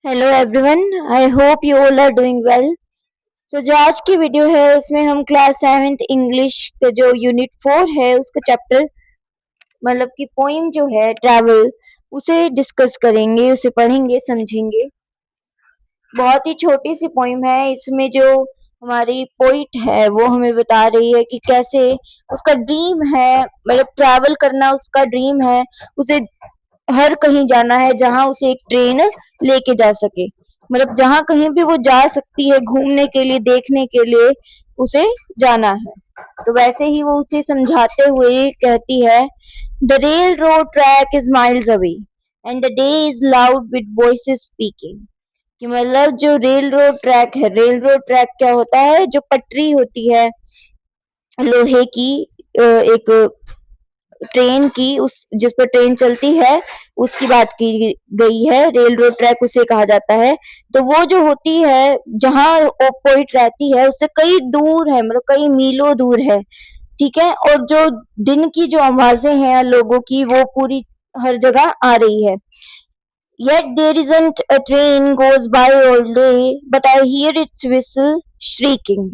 Hello everyone. I hope you all are doing well. तो जो आज की वीडियो है उसमें हम क्लास 7th इंग्लिश का जो यूनिट 4 है उसका चैप्टर मतलब कि पोइम जो है ट्रैवल उसे डिस्कस करेंगे, उसे पढ़ेंगे, समझेंगे। बहुत ही छोटी सी पोइम है। इसमें जो हमारी पोइट है वो हमें बता रही है कि कैसे उसका ड्रीम है, मतलब ट्रैवल करना उसका ड्रीम है। उसे हर कहीं जाना है जहां उसे एक ट्रेन लेके जा सके, मतलब जहां कहीं भी वो जा सकती है घूमने के लिए, देखने के लिए उसे जाना है। तो वैसे ही वो उसे समझाते हुए कहती है, the rail road track is miles away and the day is loud with voices speaking. कि मतलब जो रेल रोड ट्रैक है, रेल रोड ट्रैक क्या होता है, जो पटरी होती है लोहे की, एक ट्रेन की, उस जिस पर ट्रेन चलती है उसकी बात की गई है। रेल रोड ट्रैक उसे कहा जाता है। तो वो जो होती है जहां पोइट रहती है उससे कई दूर है, मतलब कई मीलों दूर है। ठीक है। और जो दिन की जो आवाजें हैं लोगों की वो पूरी हर जगह आ रही है। Yet there isn't a train goes by all day, but I hear its whistle shrieking.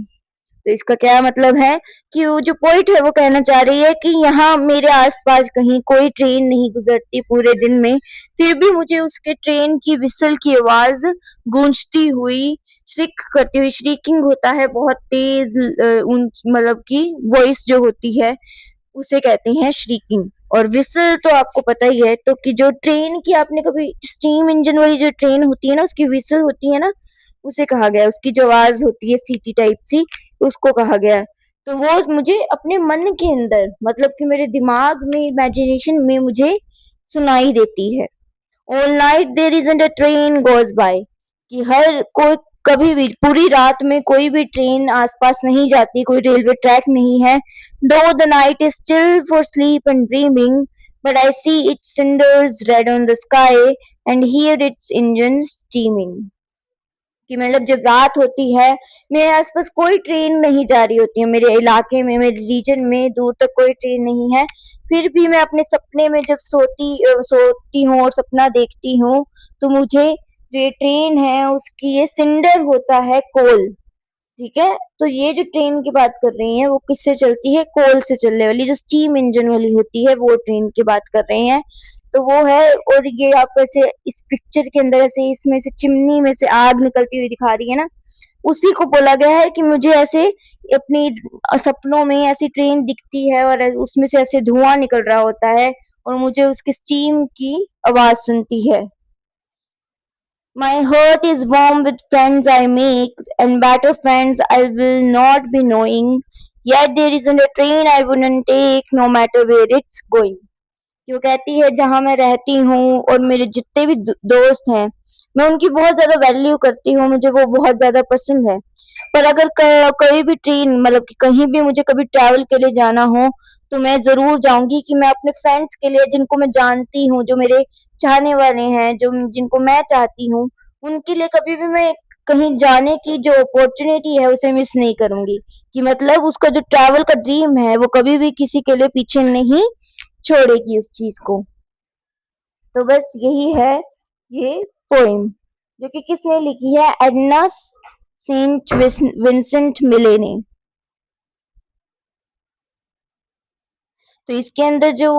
तो इसका क्या मतलब है कि वो जो पोइट है वो कहना चाह रही है कि यहाँ मेरे आसपास कहीं कोई ट्रेन नहीं गुजरती पूरे दिन में, फिर भी मुझे उसके ट्रेन की विसल की आवाज गूंजती हुई, श्रिक करती हुई, श्रीकिंग होता है बहुत तेज मतलब की वॉइस जो होती है उसे कहते हैं श्रीकिंग। और विसल तो आपको पता ही है, तो कि जो ट्रेन की, आपने कभी स्टीम इंजन वाली जो ट्रेन होती है ना उसकी विसल होती है ना, उसे कहा गया, उसकी जो आवाज होती है सीटी टाइप सी, उसको कहा गया। तो वो मुझे अपने मन के अंदर, मतलब कि मेरे दिमाग में, इमेजिनेशन में मुझे सुनाई देती है। All night there isn't a train goes by. कि हर कोई, कभी भी पूरी रात में कोई भी ट्रेन आसपास नहीं जाती, कोई रेलवे ट्रैक नहीं है। दो the night is still for sleep and dreaming, but I see it's cinders red on the sky and here it's engine steaming. कि मतलब जब रात होती है, मेरे आसपास कोई ट्रेन नहीं जा रही होती है, मेरे इलाके में, मेरे रीजन में दूर तक कोई ट्रेन नहीं है, फिर भी मैं अपने सपने में जब सोती हूँ और सपना देखती हूँ, तो मुझे जो ये ट्रेन है उसकी ये सिंडर होता है, कोल। ठीक है। तो ये जो ट्रेन की बात कर रही हैं वो किससे चलती है, कोल से चलने वाली, जो स्टीम इंजन वाली होती है वो ट्रेन की बात कर रहे हैं। तो वो है। और ये आप ऐसे इस पिक्चर के अंदर ऐसे इसमें से चिमनी में से आग निकलती हुई दिखा रही है ना, उसी को बोला गया है कि मुझे ऐसे अपनी सपनों में ऐसी ट्रेन दिखती है और उसमें से ऐसे धुआं निकल रहा होता है और मुझे उसकी स्टीम की आवाज सुनती है। My heart is warm with friends I make, and better friends I will not be knowing. Yet there isn't a train I wouldn't take, no matter where it's going. जो कहती है जहाँ मैं रहती हूँ और मेरे जितने भी दोस्त हैं, मैं उनकी बहुत ज्यादा वैल्यू करती हूँ, मुझे वो बहुत ज्यादा पसंद है। पर अगर कोई भी ट्रेन, मतलब कि कहीं भी मुझे कभी ट्रैवल के लिए जाना हो, तो मैं जरूर जाऊंगी कि मैं अपने फ्रेंड्स के लिए, जिनको मैं जानती हूँ, जो मेरे चाहने वाले हैं, जो जिनको मैं चाहती हूँ, उनके लिए कभी भी मैं कहीं जाने की जो अपॉर्चुनिटी है उसे मिस नहीं करूंगी। कि मतलब उसका जो ट्रैवल का ड्रीम है वो कभी भी किसी के लिए पीछे नहीं छोड़ेगी उस चीज को। तो बस यही है ये पोइम, जो कि किसने लिखी है, एडना सेंट विंसेंट मिले ने। तो इसके अंदर जो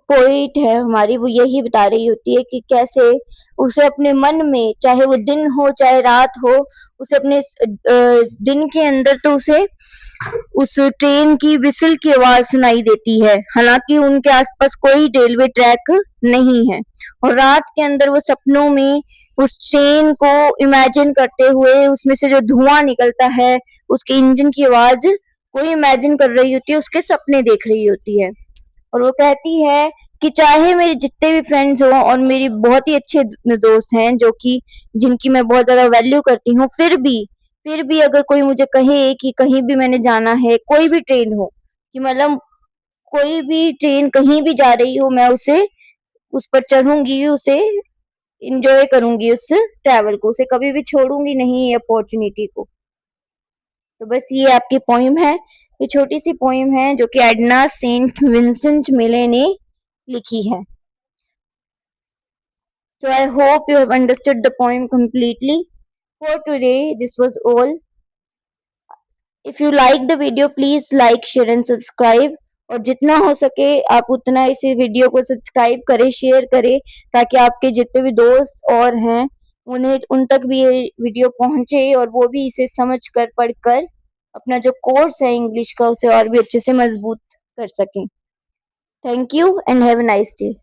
पोइट है हमारी, वो यही बता रही होती है कि कैसे उसे अपने मन में, चाहे वो दिन हो चाहे रात हो, उसे अपने दिन के अंदर तो उसे उस ट्रेन की विसल की आवाज सुनाई देती है, हालांकि उनके आसपास कोई रेलवे ट्रैक नहीं है। और रात के अंदर वो सपनों में उस ट्रेन को इमेजिन करते हुए, उसमें से जो धुआं निकलता है, उसके इंजन की आवाज कोई इमेजिन कर रही होती है, उसके सपने देख रही होती है। और वो कहती है कि चाहे मेरे जितने भी फ्रेंड्स हों, और मेरी बहुत ही अच्छे दोस्त हैं जो कि जिनकी मैं बहुत ज्यादा वैल्यू करती हूँ, फिर भी अगर कोई मुझे कहे कि कहीं भी मैंने जाना है, कोई भी ट्रेन हो, कि मतलब कोई भी ट्रेन कहीं भी जा रही हो, मैं उसे उस पर चढ़ूंगी, उसे इंजॉय करूंगी, उस ट्रैवल को, उसे कभी भी छोड़ूंगी नहीं ये अपॉर्चुनिटी को। तो बस ये आपकी पोइम है। ये छोटी सी पोइम है जो कि एडना सेंट विंसेंट मिले ने लिखी है। So I hope you have understood the poem completely. For today, this was all. If you like the video, please like, share and subscribe. और जितना हो सके आप उतना इस वीडियो को सब्सक्राइब करें, शेयर करें, ताकि आपके जितने भी दोस्त और हैं उन्हें उन तक भी ये वीडियो पहुंचे और वो भी इसे समझ कर पढ़कर अपना जो कोर्स है इंग्लिश का उसे और भी अच्छे से मजबूत कर सकें। Thank you and have a nice day.